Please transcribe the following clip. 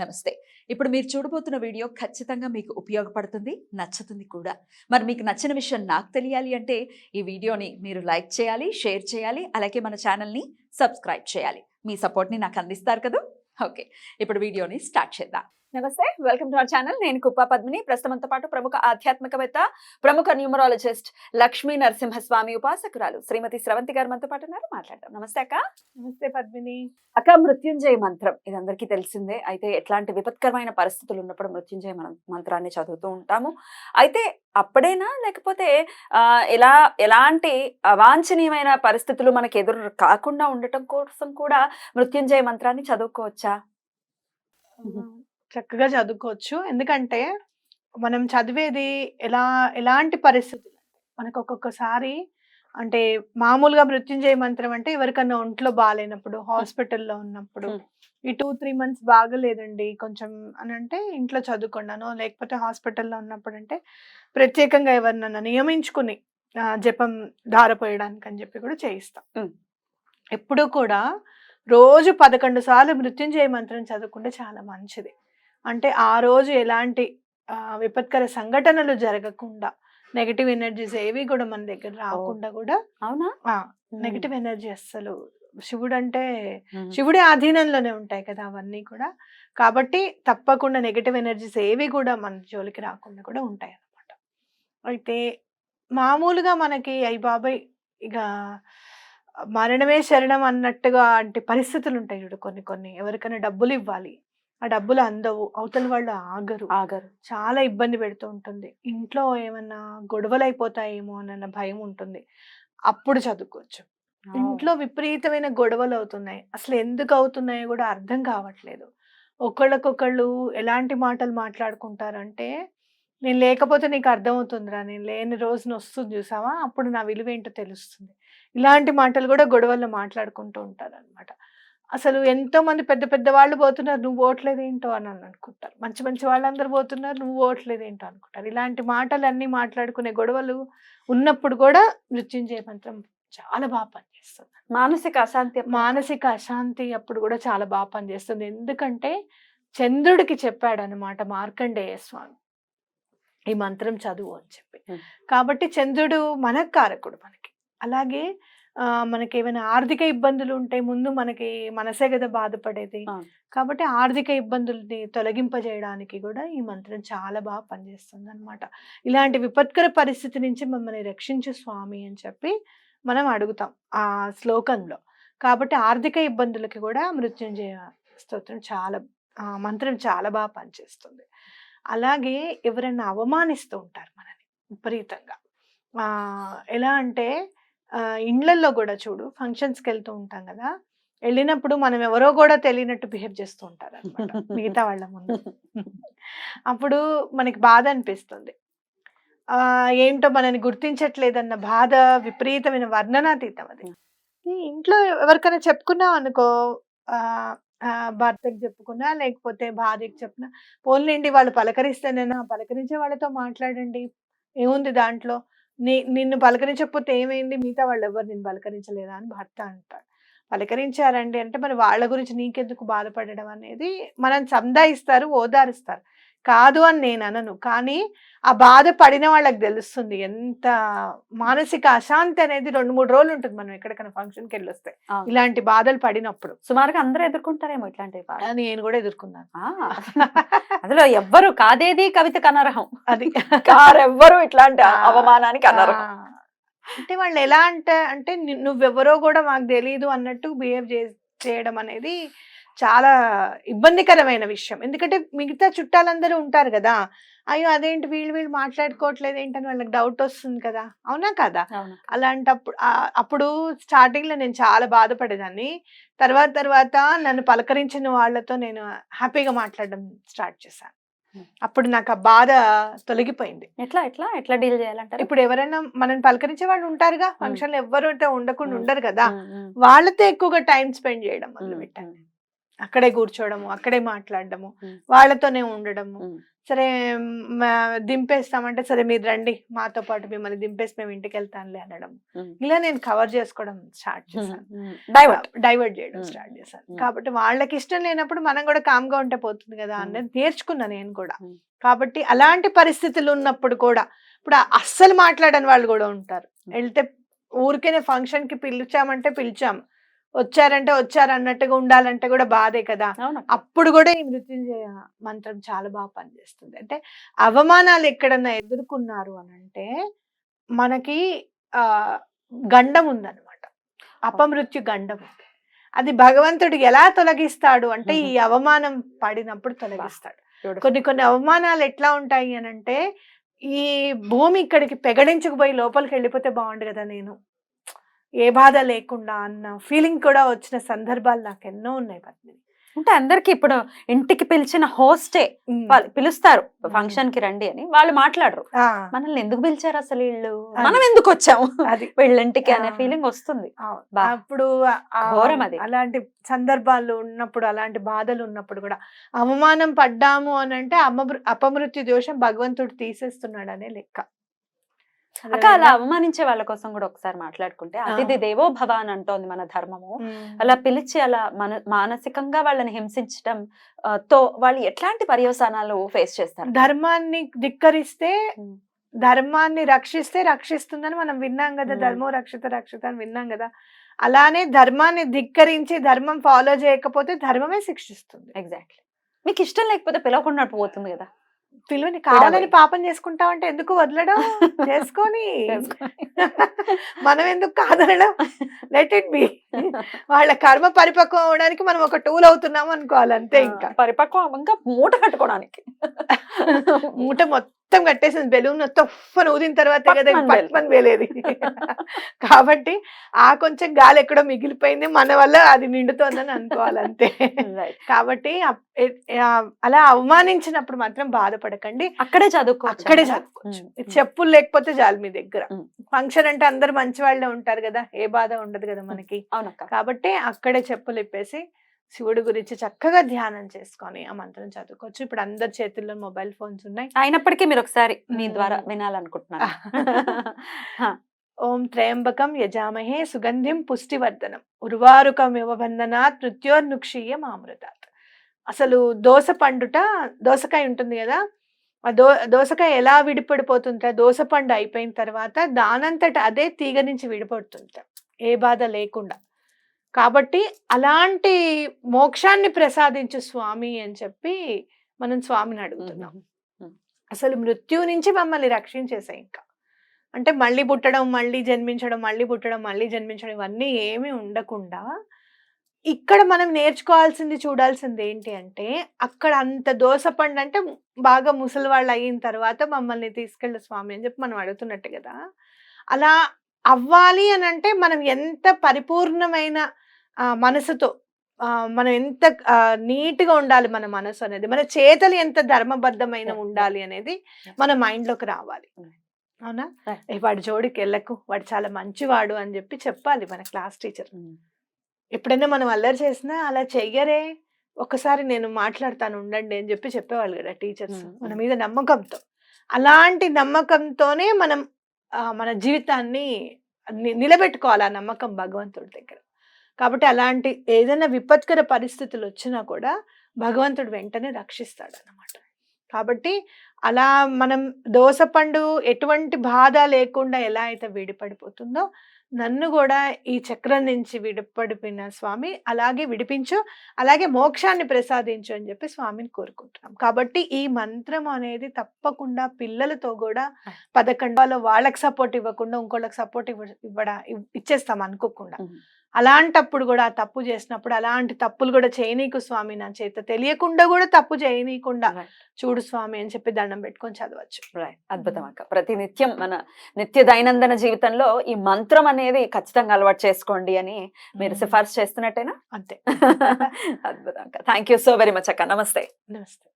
నమస్తే. ఇప్పుడు మీరు చూడబోతున్న వీడియో ఖచ్చితంగా మీకు ఉపయోగపడుతుంది, నచ్చుతుంది కూడా. మరి మీకు నచ్చిన విషయం నాకు తెలియాలి అంటే ఈ వీడియోని మీరు లైక్ చేయాలి, షేర్ చేయాలి, అలాగే మన ఛానల్ని సబ్స్క్రైబ్ చేయాలి. మీ సపోర్ట్ని నాకు అందిస్తారు కదా. ఓకే, ఇప్పుడు వీడియోని స్టార్ట్ చేద్దాం. నమస్తే, వెల్కమ్ టు అవర్ ఛానల్. నేను కుప్పా పద్మిని. ప్రస్తుతంతో పాటు ప్రముఖ ఆధ్యాత్మికవేత్త, ప్రముఖ న్యూమరాలజిస్ట్ లక్ష్మీ నరసింహస్వామి ఉపాసకురాలు శ్రీమతి స్రవంతి గారు మనతో పాటు ఉన్నారు. మాట్లాడదాం. నమస్తే అక్క. నమస్తే పద్మిని. అక్క, మృత్యుంజయ మంత్రం ఇది అందరికీ తెలిసిందే. అయితే ఎట్లాంటి విపత్కరమైన పరిస్థితులు ఉన్నప్పుడు మృత్యుంజయ మంత్రాన్ని చదువుతూ ఉంటాము. అయితే అప్పుడేనా, లేకపోతే ఎలాంటి అవాంఛనీయమైన పరిస్థితులు మనకు ఎదురు కాకుండా ఉండటం కోసం కూడా మృత్యుంజయ మంత్రాన్ని చదువుకోవచ్చా? చక్కగా చదువుకోవచ్చు. ఎందుకంటే మనం చదివేది ఎలాంటి పరిస్థితులు మనకు ఒక్కొక్కసారి అంటే మామూలుగా మృత్యుంజయ మంత్రం అంటే ఎవరికన్నా ఒంట్లో బాగాలేనప్పుడు, హాస్పిటల్లో ఉన్నప్పుడు, ఈ 2-3 months బాగలేదండి కొంచెం అని అంటే ఇంట్లో చదువుకున్నాను, లేకపోతే హాస్పిటల్లో ఉన్నప్పుడు అంటే ప్రత్యేకంగా ఎవరినన్నా నియమించుకుని జపం ధారపోయడానికి అని చెప్పి కూడా చేయిస్తాం. ఎప్పుడూ కూడా రోజు 11 సార్లు మృత్యుంజయ మంత్రం చదువుకుంటే చాలా మంచిది. అంటే ఆ రోజు ఎలాంటి విపత్కర సంఘటనలు జరగకుండా, నెగటివ్ ఎనర్జీస్ ఏవి కూడా మన దగ్గర రాకుండా కూడా. అవునా? నెగటివ్ ఎనర్జీ అస్సలు శివుడు అంటే శివుడి ఆధీనంలోనే ఉంటాయి కదా అవన్నీ కూడా. కాబట్టి తప్పకుండా నెగటివ్ ఎనర్జీస్ ఏవి కూడా మన జోలికి రాకుండా కూడా ఉంటాయి అన్నమాట. అయితే మామూలుగా మనకి అయ్యి బాబాయ్ ఇక మరణమే శరణం అన్నట్టుగా అంటే పరిస్థితులు ఉంటాయి చూడు. కొన్ని ఎవరికైనా డబ్బులు ఇవ్వాలి, ఆ డబ్బులు అందవు, అవతల వాళ్ళు ఆగరు, చాలా ఇబ్బంది పెడుతూ ఉంటుంది. ఇంట్లో ఏమన్నా గొడవలు అయిపోతాయేమో అన్న భయం ఉంటుంది. అప్పుడు చదువుకోవచ్చు. ఇంట్లో విపరీతమైన గొడవలు అవుతున్నాయి, అసలు ఎందుకు అవుతున్నాయో కూడా అర్థం కావట్లేదు. ఒకళ్ళకొకళ్ళు ఎలాంటి మాటలు మాట్లాడుకుంటారంటే, నేను లేకపోతే నీకు అర్థమవుతుందిరా, నేను లేని రోజున వస్తుంది చూసావా, అప్పుడు నా విలువ ఏంటో తెలుస్తుంది. ఇలాంటి మాటలు కూడా గొడవల్లో మాట్లాడుకుంటూ ఉంటారు అనమాట. అసలు ఎంతో మంది పెద్ద పెద్ద వాళ్ళు పోతున్నారు, నువ్వు ఓట్లేదేంటో అని అనుకుంటారు. మంచి మంచి వాళ్ళందరూ పోతున్నారు, నువ్వు ఓట్లేదేంటో అనుకుంటారు. ఇలాంటి మాటలన్నీ మాట్లాడుకునే గొడవలు ఉన్నప్పుడు కూడా మృత్యుంజయ మంత్రం చాలా బాగా పనిచేస్తుంది. మానసిక అశాంతి అప్పుడు కూడా చాలా బాగా పనిచేస్తుంది. ఎందుకంటే చంద్రుడికి చెప్పాడు అనమాట మార్కండేయ స్వామి ఈ మంత్రం చదువు అని చెప్పి. కాబట్టి చంద్రుడు మనకు కారకుడు మనకి. అలాగే మనకి ఏమైనా ఆర్థిక ఇబ్బందులు ఉంటే ముందు మనకి మనసే కదా బాధపడేది. కాబట్టి ఆర్థిక ఇబ్బందుల్ని తొలగింపజేయడానికి కూడా ఈ మంత్రం చాలా బాగా పనిచేస్తుంది అనమాట. ఇలాంటి విపత్కర పరిస్థితి నుంచి మమ్మల్ని రక్షించు స్వామి అని చెప్పి మనం అడుగుతాం ఆ శ్లోకంలో. కాబట్టి ఆర్థిక ఇబ్బందులకి కూడా మృత్యుంజయ స్తోత్రం మంత్రం చాలా బాగా పనిచేస్తుంది. అలాగే ఎవరైనా అవమానిస్తూ ఉంటారు మనని విపరీతంగా. ఎలా అంటే ఇండ్లల్లో కూడా చూడు, ఫంక్షన్స్కి వెళ్తూ ఉంటాం కదా, వెళ్ళినప్పుడు మనం ఎవరో కూడా తెలియనట్టు బిహేవ్ చేస్తూ ఉంటారు అనమాట మిగతా వాళ్ళ ముందు. అప్పుడు మనకి బాధ అనిపిస్తుంది. ఏంటో మనని గుర్తించట్లేదన్న బాధ విపరీతమైన వర్ణనాతీతం అది. ఇంట్లో ఎవరికైనా చెప్పుకున్నాం అనుకో, భర్తకి చెప్పుకున్నా లేకపోతే భార్యకి చెప్పినా, పోన్లేండి వాళ్ళు పలకరిస్తేనేనా, పలకరించే వాళ్ళతో మాట్లాడండి, ఏముంది దాంట్లో, నిన్ను పలకరించకపోతే ఏమైంది, మిగతా వాళ్ళు ఎవరు నిన్ను పలకరించలేదా అని భర్త అంటాడు. పలకరించారండి అంటే మరి వాళ్ళ గురించి నీకెందుకు బాధపడడం అనేది మనం సంధాయిస్తారు, ఓదారుస్తారు. కాదు అని నేను అనను, కానీ ఆ బాధ పడిన వాళ్ళకి తెలుస్తుంది ఎంత మానసిక అశాంతి అనేది 2-3 రోజులు ఉంటుంది మనం ఎక్కడికైనా ఫంక్షన్కి వెళ్ళి వస్తే. ఇలాంటి బాధలు పడినప్పుడు సుమారుగా అందరూ ఎదుర్కొంటారేమో ఇట్లాంటివి. నేను కూడా ఎదుర్కొన్నాను. అందులో ఎవ్వరు కాదేది కవితకు అనర్హం, అది ఎవ్వరు ఇట్లాంటి అవమానానికి అనర్హం. అంటే వాళ్ళు ఎలా అంటే నువ్వెవరో కూడా మాకు తెలియదు అన్నట్టు బిహేవ్ చేయడం అనేది చాలా ఇబ్బందికరమైన విషయం. ఎందుకంటే మిగతా చుట్టాలందరూ ఉంటారు కదా, అయ్యో అదేంటి వీళ్ళు మాట్లాడుకోవట్లేదు ఏంటని వాళ్ళకి డౌట్ వస్తుంది కదా, అవునా కదా. అప్పుడు స్టార్టింగ్ లో నేను చాలా బాధపడేదాన్ని. తర్వాత నన్ను పలకరించిన వాళ్ళతో నేను హ్యాపీగా మాట్లాడడం స్టార్ట్ చేశాను. అప్పుడు నాకు ఆ బాధ తొలగిపోయింది. ఎట్లా డీల్ చేయాలంటారు? ఇప్పుడు ఎవరైనా మనం పలకరించే వాళ్ళు ఉంటారుగా, ఫంక్షన్ లో ఎవరు ఉండకుండా ఉండరు కదా, వాళ్ళతో ఎక్కువగా టైం స్పెండ్ చేయడం మొదలు పెట్టాను. అక్కడే కూర్చోవడము, అక్కడే మాట్లాడడము, ఉమ్. వాళ్ళతోనే ఉండడము. ఉమ్. సరే దింపేస్తామంటే సరే మీరు రండి మాతో పాటు, మిమ్మల్ని దింపేసి మేము ఇంటికి వెళ్తానులే అనడం. ఉమ్. ఇలా నేను కవర్ చేసుకోవడం స్టార్ట్ చేశాను, డైవర్ట్. డైవర్ట్ చేయడం ఉమ్. స్టార్ట్ చేశాను. ఉమ్. కాబట్టి వాళ్ళకి ఇష్టం లేనప్పుడు మనం కూడా కామ్గా ఉంటే పోతుంది కదా ఉమ్. అనేది నేర్చుకున్నా నేను కూడా. ఉమ్. కాబట్టి అలాంటి పరిస్థితులు ఉన్నప్పుడు కూడా, ఇప్పుడు అస్సలు మాట్లాడని వాళ్ళు కూడా ఉంటారు. వెళ్తే ఊరికేనే ఫంక్షన్ కి పిలిచామంటే పిలిచాము, వచ్చారంటే వచ్చారు అన్నట్టుగా ఉండాలంటే కూడా బాధే కదా. అవునక్క. అప్పుడు కూడా ఈ మృత్యుంజయ మంత్రం చాలా బాగా పనిచేస్తుంది. అంటే అవమానాలు ఎక్కడన్నా ఎదుర్కొన్నారు అని అంటే మనకి ఆ గండం ఉందన్నమాట, అపమృత్యు గండం ఉంది. అది భగవంతుడు ఎలా తొలగిస్తాడు అంటే ఈ అవమానం పడినప్పుడు తొలగిస్తాడు. కొన్ని కొన్ని అవమానాలు ఎట్లా ఉంటాయి అని అంటే, ఈ భూమి ఇక్కడికి పెగడించుకుపోయి లోపలికి వెళ్ళిపోతే బాగుండు కదా నేను, ఏ బాధ లేకుండా అన్న ఫీలింగ్ కూడా వచ్చిన సందర్భాలు నాకు ఎన్నో ఉన్నాయి పద్మిని. అంటే అందరికి ఇప్పుడు ఇంటికి పిలిచిన హోస్టే వాళ్ళు పిలుస్తారు ఫంక్షన్ కి రండి అని, వాళ్ళు మాట్లాడరు ఆ, మనల్ని ఎందుకు పిలిచారు అసలు వీళ్ళు, అది. మనం ఎందుకు వచ్చాము అది వీళ్ళింటికి అనే ఆ. ఫీలింగ్ వస్తుంది. అవును. బా. అప్పుడు ఘోరం అది. అలాంటి సందర్భాలు ఉన్నప్పుడు, అలాంటి బాధలు ఉన్నప్పుడు కూడా అవమానం పడ్డాము అని అంటే అపమృత్యు దోషం భగవంతుడు తీసేస్తున్నాడు అనే లెక్క. అక్క అలా అవమానించే వాళ్ళ కోసం కూడా ఒకసారి మాట్లాడుకుంటే, అతిథి దేవో భవ అని అంటోంది మన ధర్మము. అలా పిలిచి అలా మానసికంగా వాళ్ళని హింసించడం తో వాళ్ళు ఎట్లాంటి పర్యవసానాలు ఫేస్ చేస్తారు? ధర్మాన్ని ధిక్కరిస్తే, ఉమ్. ధర్మాన్ని రక్షిస్తే రక్షిస్తుందని మనం విన్నాం కదా, ఉమ్. ధర్మో రక్షిత రక్షిత అని విన్నాం కదా. అలానే ధర్మాన్ని ధిక్కరించి ధర్మం ఫాలో చేయకపోతే ధర్మమే శిక్షిస్తుంది. ఎగ్జాక్ట్లీ. మీకు ఇష్టం లేకపోతే పిలవకుండా పోతుంది కదా. పిలువని కావాలని పాపం చేసుకుంటామంటే ఎందుకు వదలడం, చేసుకొని మనం ఎందుకు కాదనడం, లెట్ ఇట్ బి. వాళ్ళ కర్మ పరిపక్వం అవడానికి మనం ఒక టూల్ అవుతున్నాం అనుకోవాలి అంతే. ఇంకా పరిపక్వం ఇంకా మూట కట్టుకోవడానికి మూట మొత్తం కట్టేసింది, బెలూన్ మొత్తం ఊదిన తర్వాత కదా పట్మని వేలేది. కాబట్టి ఆ కొంచెం గాలి ఎక్కడో మిగిలిపోయింది, మన వల్ల అది నిండుతోందని అనుకోవాలి అంతే. కాబట్టి అలా అవమానించినప్పుడు మాత్రం బాధపడకండి, అక్కడే చదువుకోవచ్చు. అక్కడే చదువుకోవచ్చు. చెప్పులు లేకపోతే చాలు మీ దగ్గర. ఫంక్షన్ అంటే అందరు మంచి వాళ్ళే ఉంటారు కదా, ఏ బాధ ఉండదు కదా మనకి. అవునక్క. కాబట్టి అక్కడే చెప్పులు ఇప్పేసి శివుడి గురించి చక్కగా ధ్యానం చేసుకొని ఆ మంత్రం చదువుకోవచ్చు. ఇప్పుడు అందరి చేతుల్లో మొబైల్ ఫోన్స్ ఉన్నాయి. అయినప్పటికీ మీరు ఒకసారి మీ ద్వారా వినాలనుకుంటున్నారు. ఓం త్రయంబకం యజామహే సుగంధిం పుష్టివర్ధనం ఉర్వారుకమివ బంధనాత్ మృత్యోర్నుక్షీయం అమృతాత్. అసలు దోసకాయ ఉంటుంది కదా, ఆ దోసకాయ ఎలా విడిపడిపోతుంటా, దోసపండు అయిపోయిన తర్వాత దానంతట అదే తీగ నుంచి విడిపడుతుంటా, ఏ బాధ లేకుండా. కాబట్టి అలాంటి మోక్షాన్ని ప్రసాదించు స్వామి అని చెప్పి మనం స్వామిని అడుగుతున్నాం. అసలు మృత్యు నుంచి మమ్మల్ని రక్షించేసాయి. ఇంకా అంటే మళ్ళీ పుట్టడం, మళ్ళీ జన్మించడం, మళ్ళీ పుట్టడం, మళ్ళీ జన్మించడం ఇవన్నీ ఏమీ ఉండకుండా ఇక్కడ మనం నేర్చుకోవాల్సింది, చూడాల్సింది ఏంటి అంటే, అక్కడ అంత దోసపండు అంటే బాగా ముసలి వాళ్ళు అయిన తర్వాత మమ్మల్ని తీసుకెళ్ళి స్వామి అని చెప్పి మనం అడుగుతున్నట్టు కదా. అలా అవ్వాలి అని అంటే మనం ఎంత పరిపూర్ణమైన మనసుతో, మనం ఎంత నీట్గా ఉండాలి మన మనసు అనేది, మన చేతలు ఎంత ధర్మబద్ధమైన ఉండాలి అనేది మన మైండ్లోకి రావాలి. అవునా, వాడి జోడికి వెళ్ళకు, వాడు చాలా మంచివాడు అని చెప్పి చెప్పాలి మన క్లాస్ టీచర్. ఎప్పుడైనా మనం అల్లరి చేసినా అలా చెయ్యరే, ఒకసారి నేను మాట్లాడతాను ఉండండి అని చెప్పి చెప్పేవాళ్ళు కదా టీచర్స్, మన మీద నమ్మకంతో. అలాంటి నమ్మకంతోనే మనం మన జీవితాన్ని నిలబెట్టుకోవాలి, ఆ నమ్మకం భగవంతుడి దగ్గర. కాబట్టి అలాంటి ఏదైనా విపత్కర పరిస్థితులు వచ్చినా కూడా భగవంతుడు వెంటనే రక్షిస్తాడు అన్నమాట. కాబట్టి అలా మనం దోసపండు ఎటువంటి బాధ లేకుండా ఎలా అయితే విడిపడిపోతుందో, నన్ను కూడా ఈ చక్రం నుంచి విడిపడిపోయిన స్వామి అలాగే విడిపించు, అలాగే మోక్షాన్ని ప్రసాదించు అని చెప్పి స్వామిని కోరుకుంటున్నాం. కాబట్టి ఈ మంత్రం అనేది తప్పకుండా పిల్లలతో కూడా 11 వాళ్ళకి సపోర్ట్ ఇవ్వకుండా ఇంకోళ్ళకి సపోర్ట్ ఇచ్చేస్తాం అనుకోకుండా. అలాంటప్పుడు కూడా ఆ తప్పు చేసినప్పుడు అలాంటి తప్పులు కూడా చేయనీకు స్వామి, నా చేత తెలియకుండా కూడా తప్పు చేయనీయకుండా చూడు స్వామి అని చెప్పి దండం పెట్టుకొని చదవచ్చు. అద్భుతం అక్క. ప్రతి నిత్యం మన నిత్య దైనందిన జీవితంలో ఈ మంత్రం అనేది ఖచ్చితంగా అలవాటు చేసుకోండి అని మీరు సిఫార్సు చేస్తున్నట్టేనా? అంతే. అద్భుతం అక్క. Thank you so very much అక్క. నమస్తే. నమస్తే.